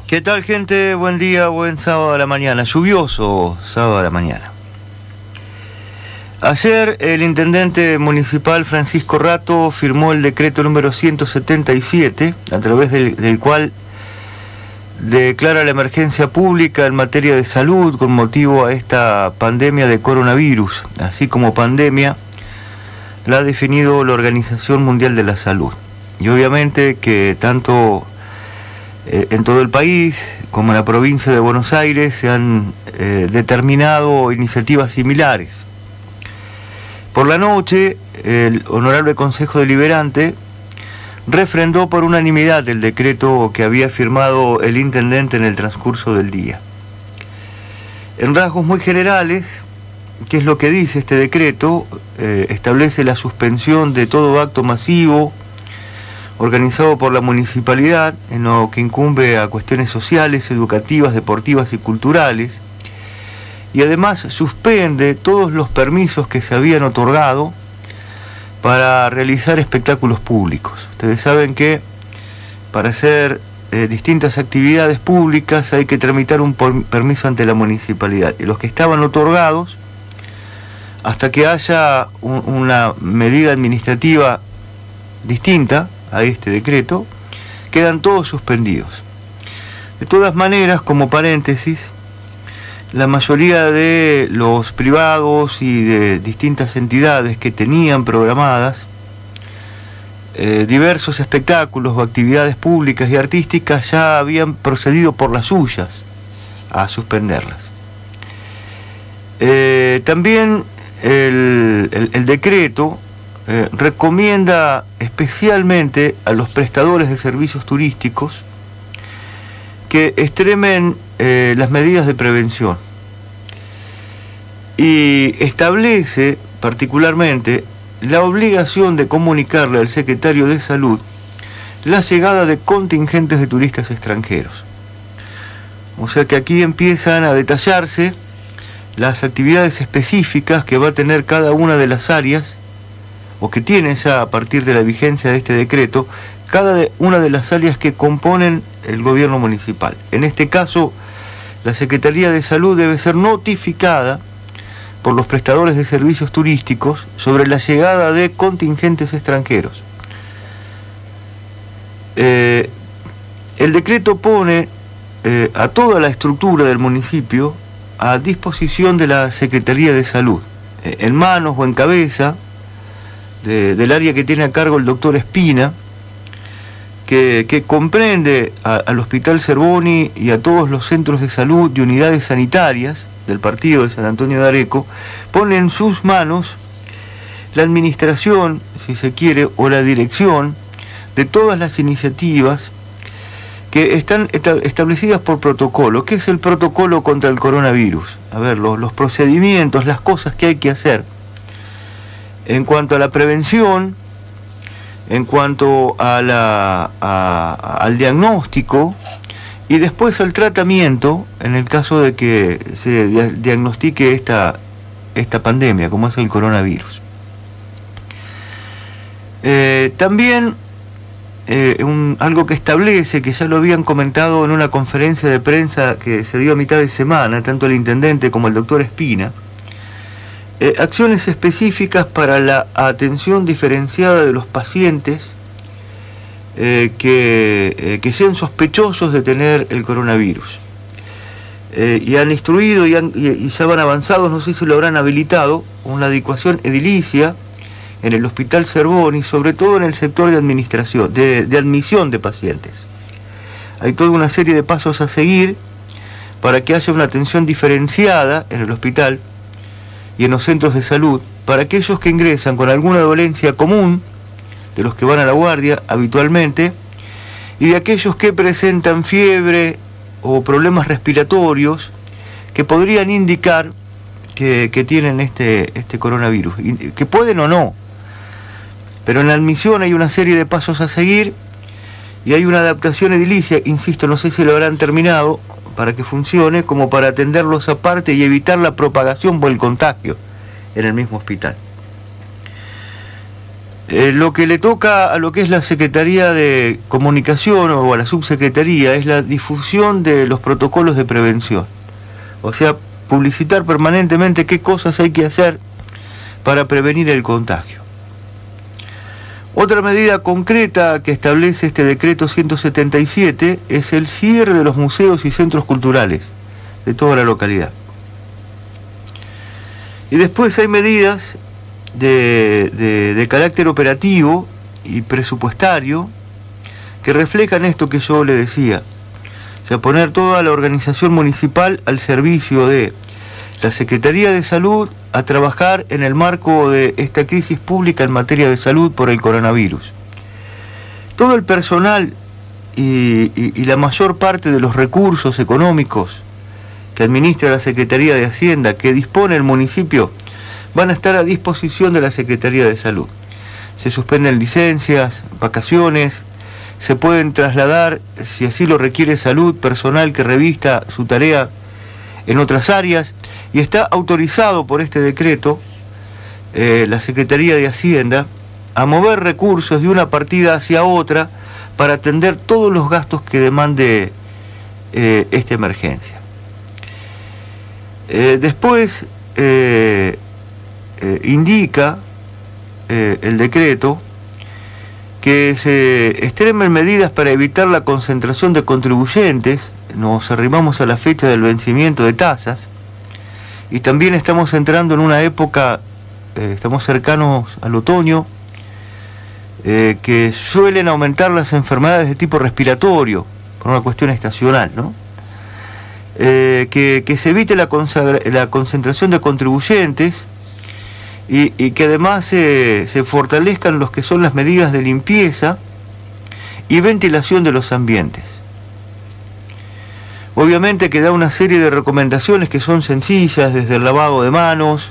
¿Qué tal, gente? Buen día, buen sábado a la mañana. Lluvioso sábado a la mañana. Ayer el intendente municipal Francisco Rato firmó el decreto número 177, a través del cual declara la emergencia pública en materia de salud con motivo a esta pandemia de coronavirus, así como pandemia la ha definido la Organización Mundial de la Salud. Y obviamente que tanto en todo el país como en la provincia de Buenos Aires se han determinado iniciativas similares. Por la noche, el Honorable Consejo Deliberante refrendó por unanimidad el decreto que había firmado el intendente en el transcurso del día. En rasgos muy generales, ¿qué es lo que dice este decreto? Establece la suspensión de todo acto masivo organizado por la municipalidad en lo que incumbe a cuestiones sociales, educativas, deportivas y culturales, y además suspende todos los permisos que se habían otorgado para realizar espectáculos públicos. Ustedes saben que para hacer distintas actividades públicas hay que tramitar un permiso ante la municipalidad, y los que estaban otorgados, hasta que haya una medida administrativa distinta a este decreto, quedan todos suspendidos. De todas maneras, como paréntesis, la mayoría de los privados y de distintas entidades que tenían programadas diversos espectáculos o actividades públicas y artísticas ya habían procedido por las suyas a suspenderlas. También el decreto recomienda especialmente a los prestadores de servicios turísticos que extremen las medidas de prevención y establece particularmente la obligación de comunicarle al secretario de Salud la llegada de contingentes de turistas extranjeros. O sea que aquí empiezan a detallarse las actividades específicas que va a tener cada una de las áreas, o que tiene ya a partir de la vigencia de este decreto, cada una de las áreas que componen el gobierno municipal. En este caso, la Secretaría de Salud debe ser notificada por los prestadores de servicios turísticos sobre la llegada de contingentes extranjeros. El decreto pone a toda la estructura del municipio a disposición de la Secretaría de Salud, en manos o en cabeza del área que tiene a cargo el doctor Espina, que comprende al Hospital Zerboni y a todos los centros de salud y unidades sanitarias del partido de San Antonio de Areco, pone en sus manos la administración, si se quiere, o la dirección de todas las iniciativas que están establecidas por protocolo. ¿Qué es el protocolo contra el coronavirus? A ver, los procedimientos, las cosas que hay que hacer en cuanto a la prevención, en cuanto a al diagnóstico y después al tratamiento en el caso de que se diagnostique esta pandemia, como es el coronavirus. También algo que establece, que ya lo habían comentado en una conferencia de prensa que se dio a mitad de semana, tanto el intendente como el doctor Espina, acciones específicas para la atención diferenciada de los pacientes que sean sospechosos de tener el coronavirus. Y han instruido y ya van avanzados, no sé si lo habrán habilitado, una adecuación edilicia en el Hospital Zerboni, sobre todo en el sector de administración, de admisión de pacientes. Hay toda una serie de pasos a seguir para que haya una atención diferenciada en el hospital y en los centros de salud para aquellos que ingresan con alguna dolencia común, de los que van a la guardia habitualmente, y de aquellos que presentan fiebre o problemas respiratorios que podrían indicar que tienen este coronavirus, que pueden o no. Pero en la admisión hay una serie de pasos a seguir y hay una adaptación edilicia, insisto, no sé si lo habrán terminado, para que funcione, como para atenderlos aparte y evitar la propagación o el contagio en el mismo hospital. Lo que le toca a lo que es la Secretaría de Comunicación o a la Subsecretaría es la difusión de los protocolos de prevención. O sea, publicitar permanentemente qué cosas hay que hacer para prevenir el contagio. Otra medida concreta que establece este decreto 177 es el cierre de los museos y centros culturales de toda la localidad. Y después hay medidas de carácter operativo y presupuestario que reflejan esto que yo le decía. O sea, poner toda la organización municipal al servicio de la Secretaría de Salud a trabajar en el marco de esta crisis pública en materia de salud por el coronavirus. Todo el personal y la mayor parte de los recursos económicos que administra la Secretaría de Hacienda, que dispone el municipio, van a estar a disposición de la Secretaría de Salud. Se suspenden licencias, vacaciones, se pueden trasladar, si así lo requiere salud, personal que revista su tarea en otras áreas, y está autorizado por este decreto la Secretaría de Hacienda a mover recursos de una partida hacia otra para atender todos los gastos que demande esta emergencia. Después indica el decreto que se extremen medidas para evitar la concentración de contribuyentes. Nos arrimamos a la fecha del vencimiento de tasas y también estamos entrando en una época, estamos cercanos al otoño, que suelen aumentar las enfermedades de tipo respiratorio por una cuestión estacional, ¿no? Que se evite la concentración de contribuyentes y que además se fortalezcan los que son las medidas de limpieza y ventilación de los ambientes. Obviamente que da una serie de recomendaciones que son sencillas, desde el lavado de manos,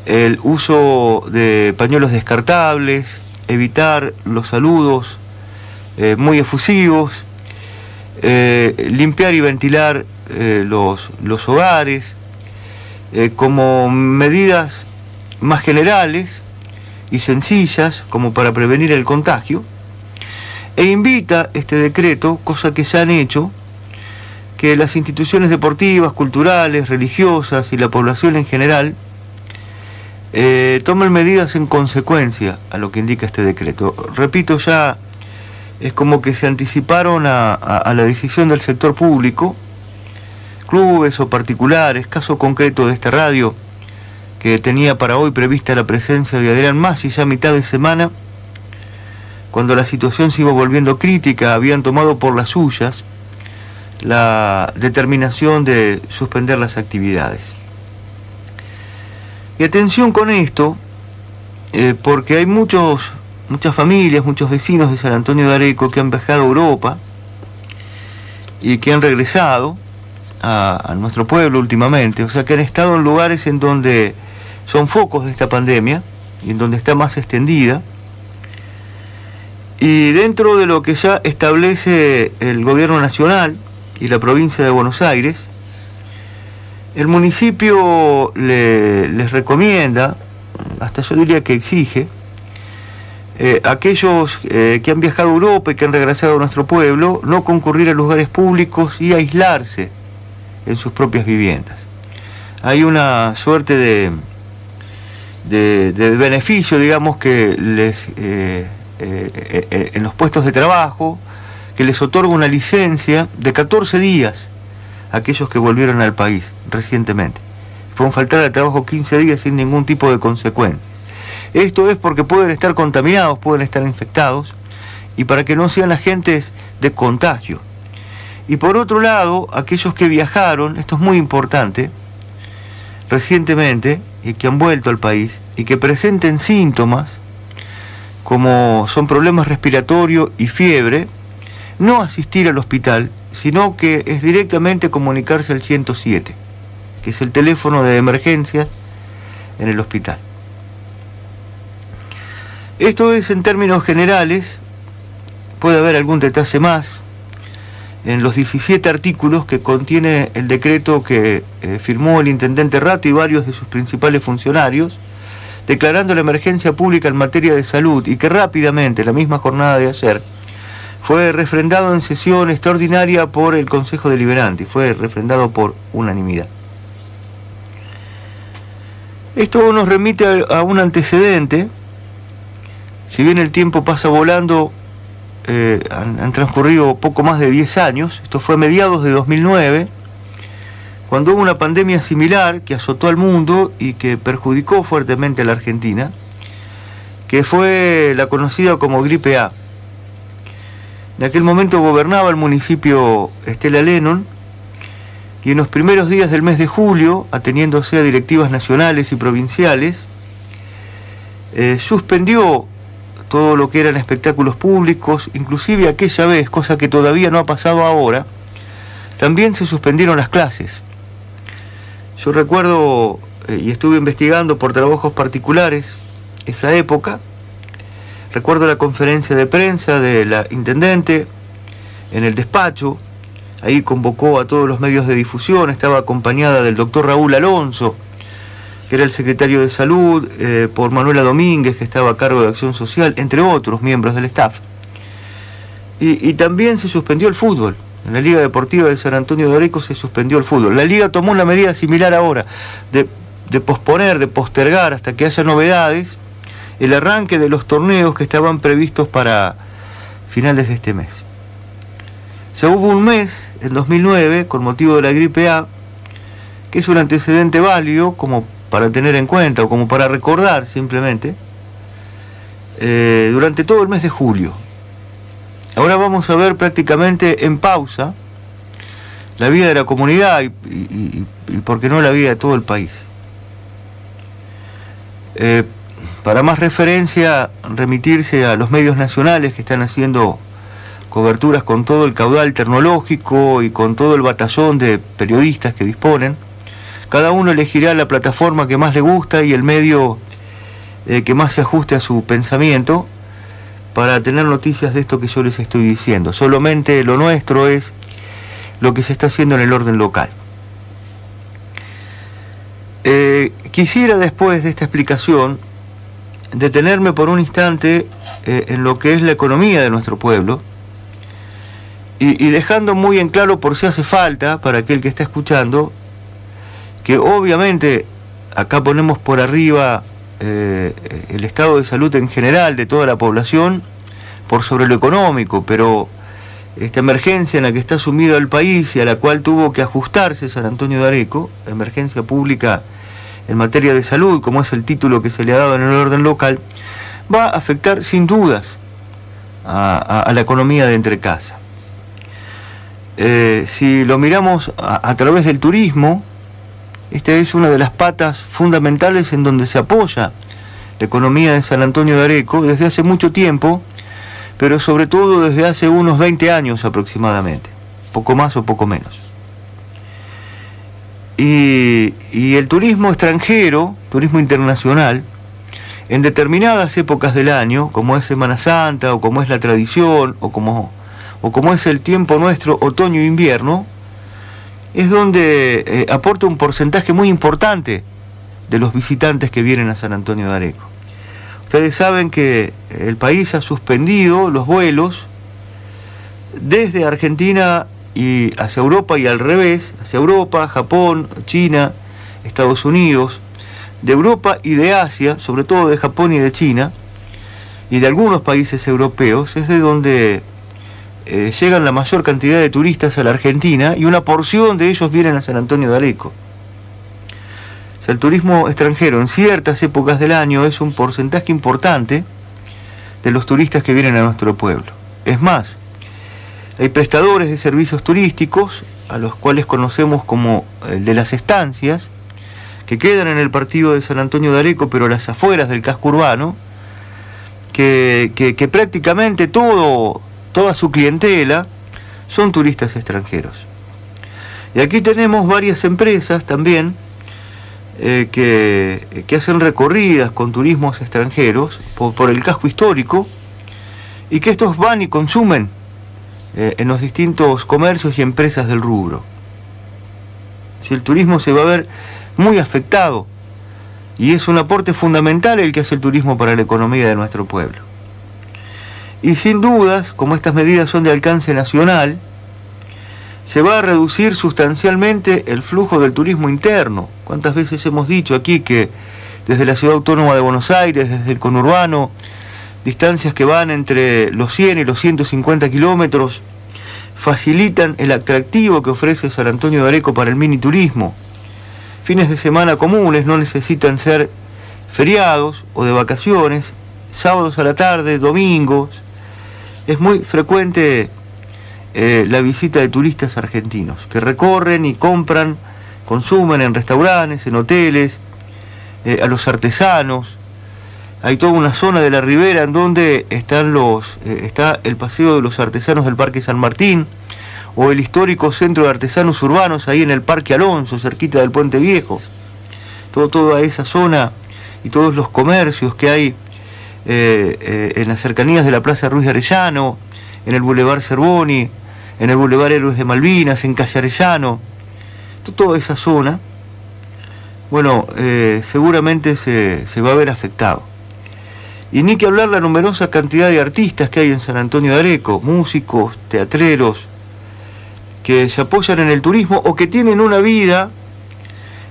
el uso de pañuelos descartables, evitar los saludos muy efusivos, limpiar y ventilar los hogares, como medidas más generales y sencillas como para prevenir el contagio, e invita este decreto, cosa que ya han hecho, que las instituciones deportivas, culturales, religiosas y la población en general tomen medidas en consecuencia a lo que indica este decreto. Repito, ya es como que se anticiparon a la decisión del sector público, clubes o particulares. Caso concreto de esta radio, que tenía para hoy prevista la presencia de Adrián Massi ya a mitad de semana, cuando la situación se iba volviendo crítica, habían tomado por las suyas la determinación de suspender las actividades. Y atención con esto, porque hay muchas familias, muchos vecinos de San Antonio de Areco que han viajado a Europa y que han regresado a nuestro pueblo últimamente, o sea que han estado en lugares en donde son focos de esta pandemia y en donde está más extendida, y dentro de lo que ya establece el gobierno nacional y la provincia de Buenos Aires, el municipio les recomienda, hasta yo diría que exige, aquellos que han viajado a Europa y que han regresado a nuestro pueblo, no concurrir a lugares públicos y aislarse en sus propias viviendas. Hay una suerte de beneficio, digamos, que les en los puestos de trabajo, que les otorga una licencia de 14 días a aquellos que volvieron al país recientemente. Pueden faltar al trabajo 15 días sin ningún tipo de consecuencia. Esto es porque pueden estar contaminados, pueden estar infectados, y para que no sean agentes de contagio. Y por otro lado, aquellos que viajaron, esto es muy importante, recientemente, y que han vuelto al país, y que presenten síntomas, como son problemas respiratorios y fiebre, no asistir al hospital, sino que es directamente comunicarse al 107, que es el teléfono de emergencia en el hospital. Esto es en términos generales. Puede haber algún detalle más en los 17 artículos que contiene el decreto que firmó el intendente Rato y varios de sus principales funcionarios, declarando la emergencia pública en materia de salud y que rápidamente, la misma jornada de ayer, fue refrendado en sesión extraordinaria por el Consejo Deliberante, fue refrendado por unanimidad. Esto nos remite a un antecedente. Si bien el tiempo pasa volando, han transcurrido poco más de 10 años, esto fue a mediados de 2009, cuando hubo una pandemia similar que azotó al mundo y que perjudicó fuertemente a la Argentina, que fue la conocida como gripe A. En aquel momento gobernaba el municipio Estela Lennon, y en los primeros días del mes de julio, ateniéndose a directivas nacionales y provinciales, suspendió todo lo que eran espectáculos públicos, inclusive aquella vez, cosa que todavía no ha pasado ahora, también se suspendieron las clases. Yo recuerdo, y estuve investigando por trabajos particulares, esa época. Recuerdo la conferencia de prensa de la intendente en el despacho. Ahí convocó a todos los medios de difusión, estaba acompañada del doctor Raúl Alonso, que era el secretario de Salud, por Manuela Domínguez, que estaba a cargo de Acción Social, entre otros miembros del staff. Y también se suspendió el fútbol. En la Liga Deportiva de San Antonio de Areco se suspendió el fútbol. La Liga tomó una medida similar ahora, de posponer, de postergar hasta que haya novedades, el arranque de los torneos que estaban previstos para finales de este mes. Ya hubo un mes, en 2009, con motivo de la gripe A, que es un antecedente válido como para tener en cuenta o como para recordar simplemente, durante todo el mes de julio. Ahora vamos a ver prácticamente en pausa la vida de la comunidad y por qué no la vida de todo el país. Para más referencia, remitirse a los medios nacionales que están haciendo coberturas con todo el caudal tecnológico y con todo el batallón de periodistas que disponen. Cada uno elegirá la plataforma que más le gusta y el medio que más se ajuste a su pensamiento para tener noticias de esto que yo les estoy diciendo. Solamente lo nuestro es lo que se está haciendo en el orden local. Quisiera, después de esta explicación, detenerme por un instante en lo que es la economía de nuestro pueblo y dejando muy en claro, por si hace falta, para aquel que está escuchando, que obviamente acá ponemos por arriba el estado de salud en general de toda la población por sobre lo económico, pero esta emergencia en la que está sumido el país y a la cual tuvo que ajustarse San Antonio de Areco, emergencia pública en materia de salud, como es el título que se le ha dado en el orden local, va a afectar sin dudas a la economía de entrecasa. Si lo miramos a través del turismo, esta es una de las patas fundamentales en donde se apoya la economía de San Antonio de Areco desde hace mucho tiempo, pero sobre todo desde hace unos 20 años aproximadamente, poco más o poco menos. Y el turismo extranjero, turismo internacional, en determinadas épocas del año, como es Semana Santa, o como es la tradición, o como es el tiempo nuestro, otoño e invierno, es donde aporta un porcentaje muy importante de los visitantes que vienen a San Antonio de Areco. Ustedes saben que el país ha suspendido los vuelos desde Argentina y hacia Europa y al revés, hacia Europa, Japón, China, Estados Unidos, de Europa y de Asia, sobre todo de Japón y de China, y de algunos países europeos, es de donde llegan la mayor cantidad de turistas a la Argentina y una porción de ellos vienen a San Antonio de Areco. O sea, el turismo extranjero en ciertas épocas del año es un porcentaje importante de los turistas que vienen a nuestro pueblo. Es más, hay prestadores de servicios turísticos, a los cuales conocemos como el de las estancias, que quedan en el partido de San Antonio de Areco, pero a las afueras del casco urbano, que prácticamente toda su clientela son turistas extranjeros. Y aquí tenemos varias empresas también que hacen recorridas con turismos extranjeros por el casco histórico y que estos van y consumen en los distintos comercios y empresas del rubro. Si el turismo se va a ver muy afectado y es un aporte fundamental el que hace el turismo para la economía de nuestro pueblo. Y sin dudas, como estas medidas son de alcance nacional, se va a reducir sustancialmente el flujo del turismo interno. ¿Cuántas veces hemos dicho aquí que desde la Ciudad Autónoma de Buenos Aires, desde el conurbano, distancias que van entre los 100 y los 150 kilómetros, facilitan el atractivo que ofrece San Antonio de Areco para el miniturismo? Fines de semana comunes no necesitan ser feriados o de vacaciones, sábados a la tarde, domingos. Es muy frecuente la visita de turistas argentinos que recorren y compran, consumen en restaurantes, en hoteles, a los artesanos. Hay toda una zona de la ribera en donde está el paseo de los artesanos del Parque San Martín, o el histórico centro de artesanos urbanos ahí en el Parque Alonso, cerquita del Puente Viejo. Toda esa zona y todos los comercios que hay en las cercanías de la Plaza Ruiz de Arellano, en el Boulevard Cervoni, en el Boulevard Héroes de Malvinas, en Calle Arellano, toda esa zona, bueno, seguramente se va a ver afectado. Y ni que hablar la numerosa cantidad de artistas que hay en San Antonio de Areco, músicos, teatreros, que se apoyan en el turismo o que tienen una vida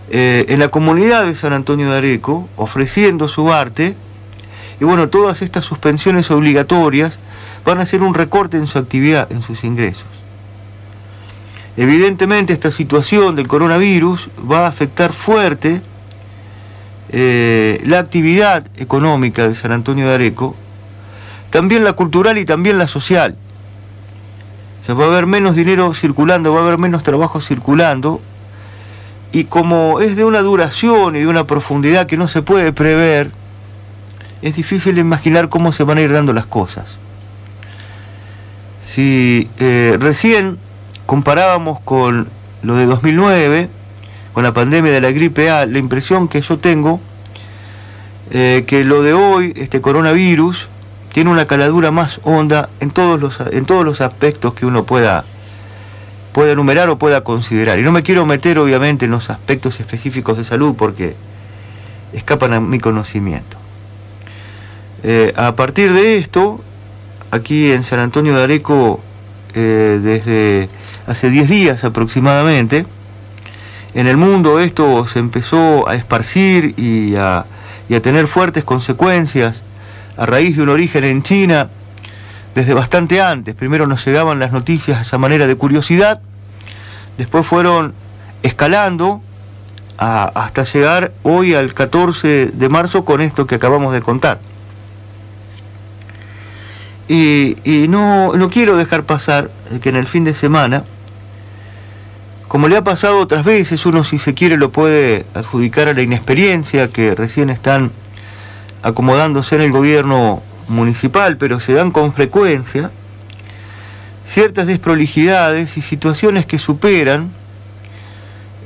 en la comunidad de San Antonio de Areco, ofreciendo su arte. Y bueno, todas estas suspensiones obligatorias van a hacer un recorte en su actividad, en sus ingresos. Evidentemente esta situación del coronavirus va a afectar fuerte la actividad económica de San Antonio de Areco, también la cultural y también la social. O sea, va a haber menos dinero circulando, va a haber menos trabajo circulando, y como es de una duración y de una profundidad que no se puede prever, es difícil imaginar cómo se van a ir dando las cosas. Si recién comparábamos con lo de 2009, con la pandemia de la gripe A, la impresión que yo tengo, que lo de hoy, este coronavirus, tiene una caladura más honda en todos los aspectos que uno pueda enumerar o pueda considerar. Y no me quiero meter obviamente en los aspectos específicos de salud porque escapan a mi conocimiento. A partir de esto, aquí en San Antonio de Areco, desde hace 10 días aproximadamente, en el mundo esto se empezó a esparcir y a tener fuertes consecuencias a raíz de un origen en China desde bastante antes. Primero nos llegaban las noticias a esa manera de curiosidad, después fueron escalando hasta llegar hoy al 14 de marzo con esto que acabamos de contar. Y no quiero dejar pasar que en el fin de semana, como le ha pasado otras veces, uno si se quiere lo puede adjudicar a la inexperiencia que recién están acomodándose en el gobierno municipal, pero se dan con frecuencia ciertas desprolijidades y situaciones que superan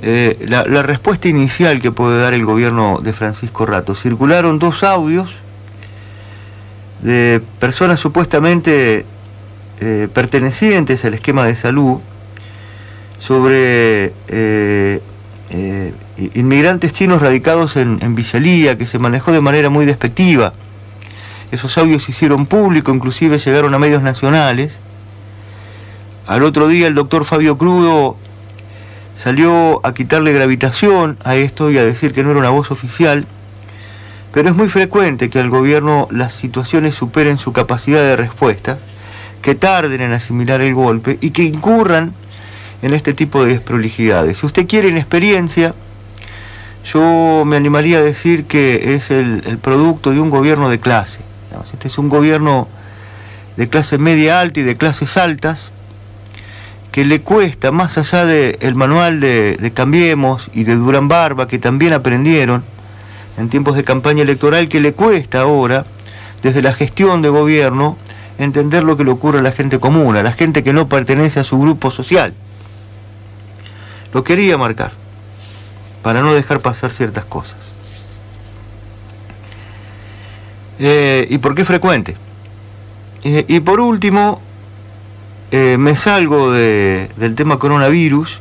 la respuesta inicial que puede dar el gobierno de Francisco Rato. Circularon 2 audios de personas supuestamente pertenecientes al esquema de salud sobre inmigrantes chinos radicados en Villalía, que se manejó de manera muy despectiva. Esos audios se hicieron públicos, inclusive llegaron a medios nacionales. Al otro día el doctor Fabio Crudo salió a quitarle gravitación a esto y a decir que no era una voz oficial, pero es muy frecuente que al gobierno las situaciones superen su capacidad de respuesta, que tarden en asimilar el golpe y que incurran en este tipo de desprolijidades. Si usted quiere inexperiencia, yo me animaría a decir que es el producto de un gobierno de clase. Este es un gobierno de clase media alta y de clases altas, que le cuesta, más allá del manual de Cambiemos y de Durán Barba, que también aprendieron en tiempos de campaña electoral, que le cuesta ahora, desde la gestión de gobierno, entender lo que le ocurre a la gente común, a la gente que no pertenece a su grupo social. Lo quería marcar, para no dejar pasar ciertas cosas. ¿Y por qué frecuente? Y por último, me salgo del tema coronavirus,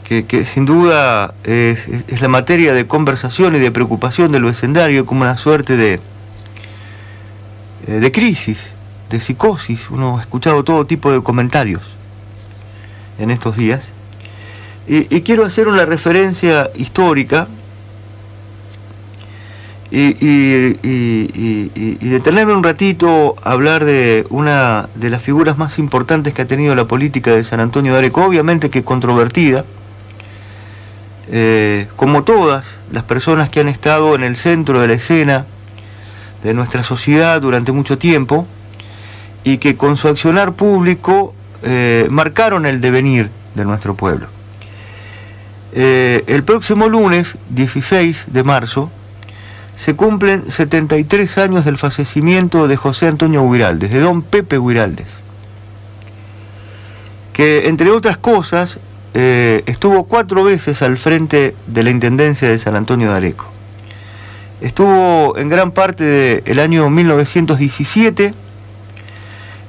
que sin duda es la materia de conversación y de preocupación del vecindario, como una suerte de crisis, de psicosis. Uno ha escuchado todo tipo de comentarios en estos días. Y quiero hacer una referencia histórica y detenerme un ratito a hablar de una de las figuras más importantes que ha tenido la política de San Antonio de Areco, obviamente que controvertida, como todas las personas que han estado en el centro de la escena de nuestra sociedad durante mucho tiempo y que con su accionar público marcaron el devenir de nuestro pueblo. El próximo lunes, 16 de marzo, se cumplen 73 años del fallecimiento de José Antonio Guiraldes, de don Pepe Guiraldes, que entre otras cosas estuvo 4 veces al frente de la Intendencia de San Antonio de Areco. Estuvo en gran parte del año 1917,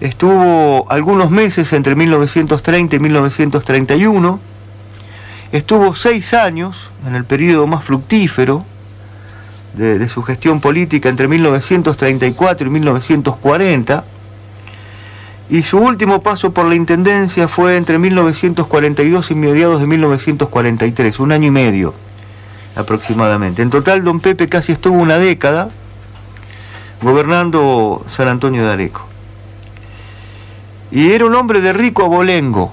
estuvo algunos meses entre 1930 y 1931, estuvo 6 años en el periodo más fructífero de su gestión política entre 1934 y 1940, y su último paso por la Intendencia fue entre 1942 y mediados de 1943, 1 año y medio aproximadamente. En total, don Pepe casi estuvo una década gobernando San Antonio de Areco. Y era un hombre de rico abolengo,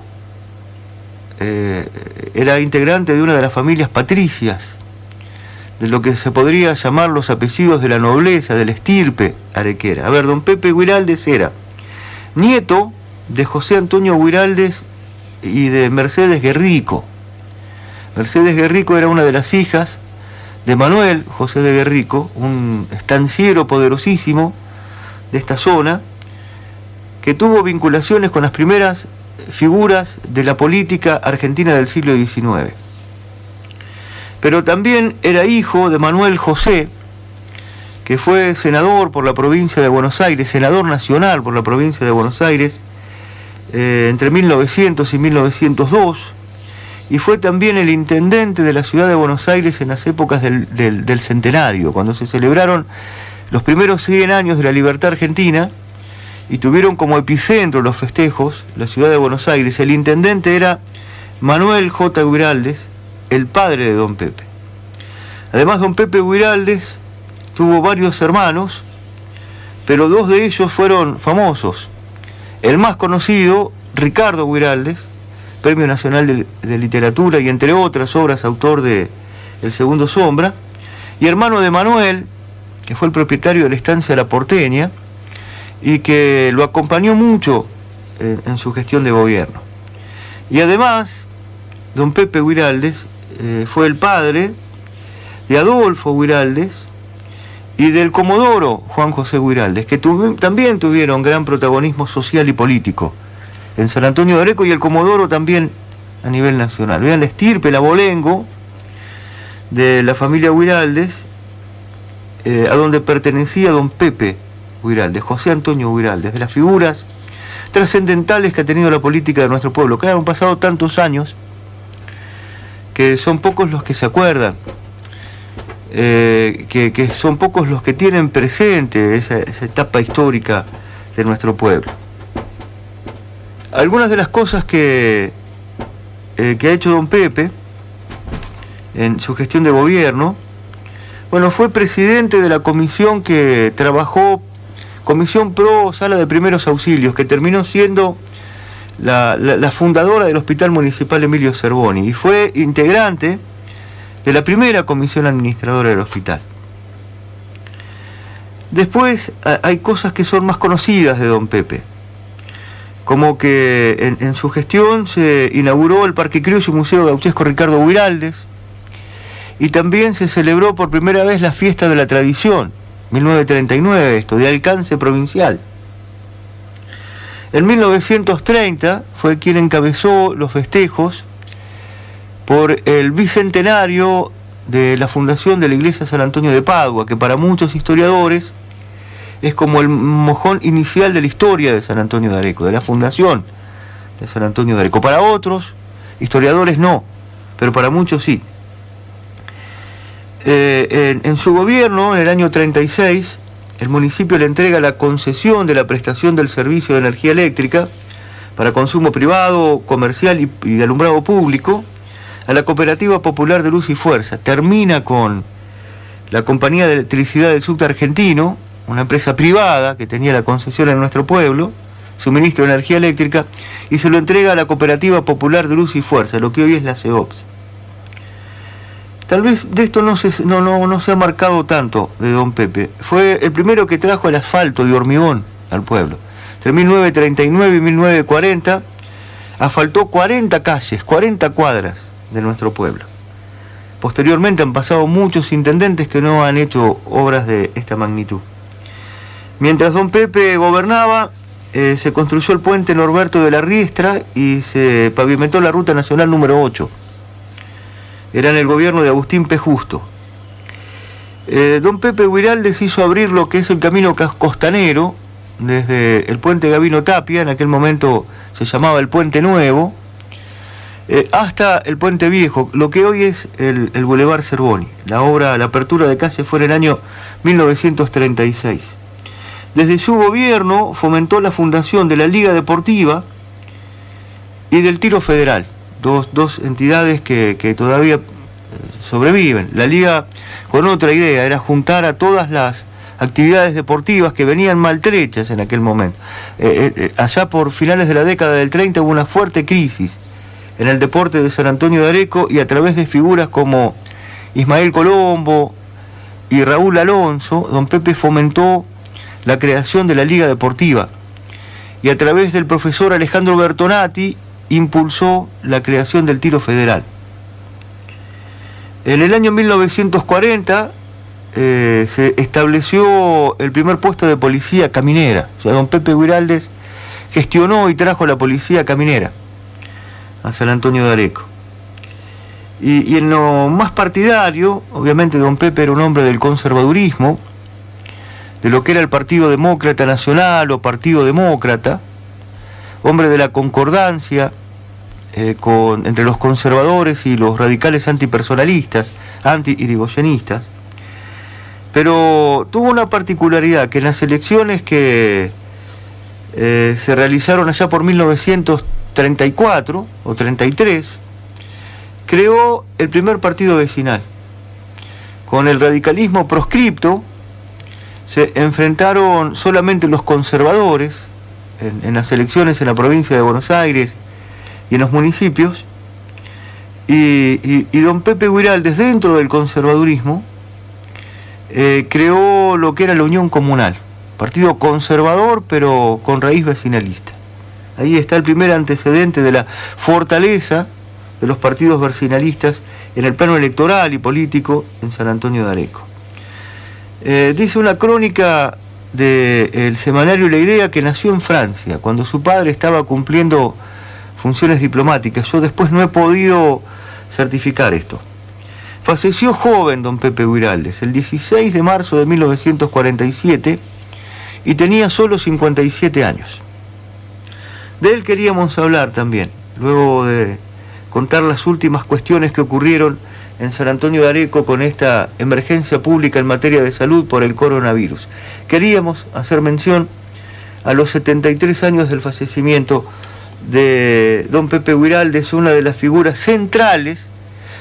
era integrante de una de las familias patricias, de lo que se podría llamar los apellidos de la nobleza, de la estirpe arequera. A ver, don Pepe Guiraldes era nieto de José Antonio Guiraldes y de Mercedes Guerrico. Mercedes Guerrico era una de las hijas de Manuel José de Guerrico, un estanciero poderosísimo de esta zona, que tuvo vinculaciones con las primeras figuras de la política argentina del siglo XIX. Pero también era hijo de Manuel José, que fue senador por la provincia de Buenos Aires, senador nacional por la provincia de Buenos Aires, entre 1900 y 1902, y fue también el intendente de la ciudad de Buenos Aires en las épocas del centenario, cuando se celebraron los primeros 100 años de la libertad argentina, y tuvieron como epicentro los festejos la ciudad de Buenos Aires. El intendente era Manuel J. Guiraldes, el padre de don Pepe. Además, don Pepe Guiraldes tuvo varios hermanos, pero 2 de ellos fueron famosos. El más conocido, Ricardo Guiraldes, Premio Nacional de Literatura y entre otras obras autor de El Segundo Sombra, y hermano de Manuel, que fue el propietario de la estancia La Porteña y que lo acompañó mucho en su gestión de gobierno. Y además, don Pepe Guiraldes fue el padre de Adolfo Guiraldes y del comodoro Juan José Guiraldes, que también tuvieron gran protagonismo social y político en San Antonio de Areco, y el comodoro también a nivel nacional. Vean la estirpe, el abolengo de la familia Guiraldes, a donde pertenecía don Pepe Guiraldes, José Antonio Guiraldes, de las figuras trascendentales que ha tenido la política de nuestro pueblo. Claro, han pasado tantos años que son pocos los que se acuerdan, que son pocos los que tienen presente esa etapa histórica de nuestro pueblo. Algunas de las cosas que ha hecho don Pepe en su gestión de gobierno, bueno, fue presidente de la comisión que trabajó, Comisión Pro Sala de Primeros Auxilios, que terminó siendo la fundadora del Hospital Municipal Emilio Cervoni, y fue integrante de la primera comisión administradora del hospital. Después hay cosas que son más conocidas de don Pepe, como que en su gestión se inauguró el Parque Criollo y Museo Gauchesco Ricardo Guiraldes, y también se celebró por primera vez la Fiesta de la Tradición, 1939, de alcance provincial. En 1930 fue quien encabezó los festejos por el bicentenario de la fundación de la Iglesia San Antonio de Padua, que para muchos historiadores es como el mojón inicial de la historia de San Antonio de Areco, de la fundación de San Antonio de Areco. Para otros historiadores no, pero para muchos sí. En su gobierno, en el año 36, el municipio le entrega la concesión de la prestación del servicio de energía eléctrica para consumo privado, comercial y de alumbrado público a la Cooperativa Popular de Luz y Fuerza. Termina con la Compañía de Electricidad del Subte Argentino, una empresa privada que tenía la concesión en nuestro pueblo, suministro de energía eléctrica, y se lo entrega a la Cooperativa Popular de Luz y Fuerza, lo que hoy es la CEOPS. Tal vez de esto no se ha marcado tanto de don Pepe. Fue el primero que trajo el asfalto de hormigón al pueblo. Entre 1939 y 1940 asfaltó 40 calles, 40 cuadras de nuestro pueblo. Posteriormente han pasado muchos intendentes que no han hecho obras de esta magnitud. Mientras don Pepe gobernaba, se construyó el puente Norberto de la Riestra y se pavimentó la ruta nacional número 8. Era en el gobierno de Agustín P. Justo. Don Pepe Huiraldes hizo abrir lo que es el camino costanero, desde el puente Gabino Tapia, en aquel momento se llamaba el Puente Nuevo, hasta el Puente Viejo, lo que hoy es el Boulevard Cervoni. La apertura de calle fue en el año 1936. Desde su gobierno fomentó la fundación de la Liga Deportiva y del Tiro Federal, dos entidades que todavía sobreviven. La Liga, con otra idea, era juntar a todas las actividades deportivas que venían maltrechas en aquel momento. Allá por finales de la década del 30 hubo una fuerte crisis en el deporte de San Antonio de Areco, y a través de figuras como Ismael Colombo y Raúl Alonso, don Pepe fomentó la creación de la Liga Deportiva, y a través del profesor Alejandro Bertonati impulsó la creación del Tiro Federal. En el año 1940 se estableció el primer puesto de policía caminera. O sea, don Pepe Huiraldes gestionó y trajo la policía caminera a San Antonio de Areco. Y en lo más partidario, obviamente don Pepe era un hombre del conservadurismo, de lo que era el Partido Demócrata Nacional o Partido Demócrata, hombre de la concordancia entre los conservadores y los radicales antipersonalistas, anti-irigoyenistas, pero tuvo una particularidad, que en las elecciones que se realizaron allá por 1934 o 33, creó el primer partido vecinal. Con el radicalismo proscripto se enfrentaron solamente los conservadores en las elecciones en la provincia de Buenos Aires y en los municipios, y don Pepe Huiraldes, dentro del conservadurismo, creó lo que era la Unión Comunal, partido conservador pero con raíz vecinalista. Ahí está el primer antecedente de la fortaleza de los partidos vecinalistas en el plano electoral y político en San Antonio de Areco. Dice una crónica del semanario La Idea que nació en Francia, cuando su padre estaba cumpliendo funciones diplomáticas. Yo después no he podido certificar esto. Falleció joven don Pepe Huiraldes, el 16 de marzo de 1947, y tenía solo 57 años. De él queríamos hablar también, luego de contar las últimas cuestiones que ocurrieron en San Antonio de Areco con esta emergencia pública en materia de salud por el coronavirus. Queríamos hacer mención a los 73 años del fallecimiento de don Pepe Huiraldes, una de las figuras centrales,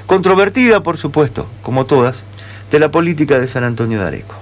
controvertida por supuesto, como todas, de la política de San Antonio de Areco.